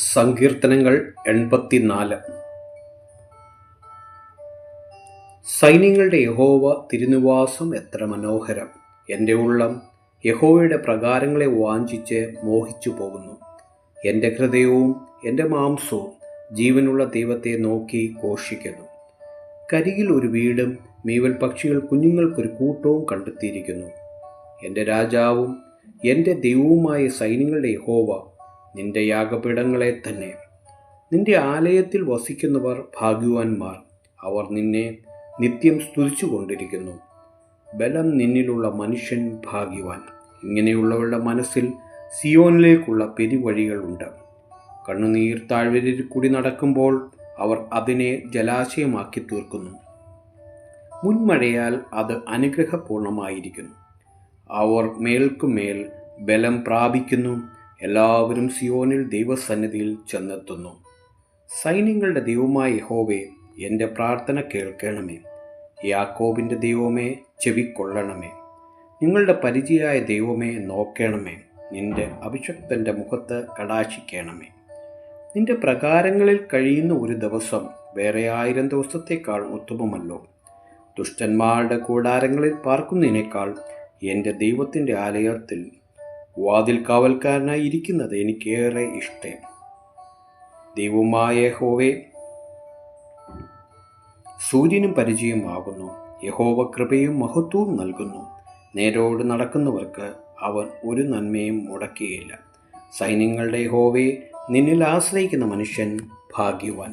സങ്കീർത്തനങ്ങൾ 84. സൈന്യങ്ങളുടെ യഹോവ തിരുനിവാസം എത്ര മനോഹരം! എൻ്റെ ഉള്ളം യഹോവയുടെ പ്രകാരങ്ങളെ വാഞ്ചിച്ച് മോഹിച്ചു പോകുന്നു. എൻ്റെ ഹൃദയവും എൻ്റെ മാംസവും ജീവനുള്ള ദൈവത്തെ നോക്കി ഘോഷിക്കുന്നു. കരികിൽ ഒരു വീടും മീവൽ പക്ഷികൾ കുഞ്ഞുങ്ങൾക്കൊരു കൂട്ടവും കണ്ടെത്തിയിരിക്കുന്നു. എൻ്റെ രാജാവും എൻ്റെ ദൈവവുമായ സൈന്യങ്ങളുടെ യഹോവ, നിന്റെ യാഗപീഠങ്ങളെ തന്നെ. നിന്റെ ആലയത്തിൽ വസിക്കുന്നവർ ഭാഗ്യവാന്മാർ. അവർ നിന്നെ നിത്യം സ്തുതിച്ചു കൊണ്ടിരിക്കുന്നു. ബലം നിന്നിലുള്ള മനുഷ്യൻ ഭാഗ്യവാൻ. ഇങ്ങനെയുള്ളവരുടെ മനസ്സിൽ സിയോനിലേക്കുള്ള പെരുവഴികളുണ്ട്. കണ്ണുനീർ താഴ്വരയിൽ കൂടി നടക്കുമ്പോൾ അവർ അതിനെ ജലാശയമാക്കി തീർക്കുന്നു. മുൻമഴയാൽ അത് അനുഗ്രഹപൂർണമായിരിക്കുന്നു. അവർ മേൽക്കുമേൽ ബലം പ്രാപിക്കുന്നു. എല്ലാവരും സിയോനിൽ ദൈവസന്നിധിയിൽ ചെന്നെത്തുന്നു. സൈന്യങ്ങളുടെ ദൈവമായ യഹോവേ, എൻ്റെ പ്രാർത്ഥന കേൾക്കണമേ. യാക്കോബിൻ്റെ ദൈവമേ, ചെവിക്കൊള്ളണമേ. നിങ്ങളുടെ പരിചയായ ദൈവമേ, നോക്കണമേ. നിന്റെ അഭിഷക്തൻ്റെ മുഖത്ത് കടാക്ഷിക്കണമേ. നിന്റെ പ്രകാരങ്ങളിൽ കഴിയുന്ന ഒരു ദിവസം വേറെ 1000 ദിവസത്തേക്കാൾ ഉത്തമമല്ലോ. ദുഷ്ടന്മാരുടെ കൂടാരങ്ങളിൽ പാർക്കുന്നതിനേക്കാൾ എൻ്റെ ദൈവത്തിൻ്റെ ആലയത്തിൽ വാതിൽ കാവൽക്കാരനായി ഇരിക്കുന്നത് എനിക്കേറെ ഇഷ്ടം. ദൈവമായ യഹോവേ, സൂര്യനും പരിചയമാകുന്നു. യഹോവ കൃപയും മഹത്വവും നൽകുന്നു. നേരോട് നടക്കുന്നവർക്ക് അവൻ ഒരു നന്മയും മുടക്കുകയില്ല. സൈന്യങ്ങളുടെ യഹോവേ, നിന്നിൽ ആശ്രയിക്കുന്ന മനുഷ്യൻ ഭാഗ്യവാൻ.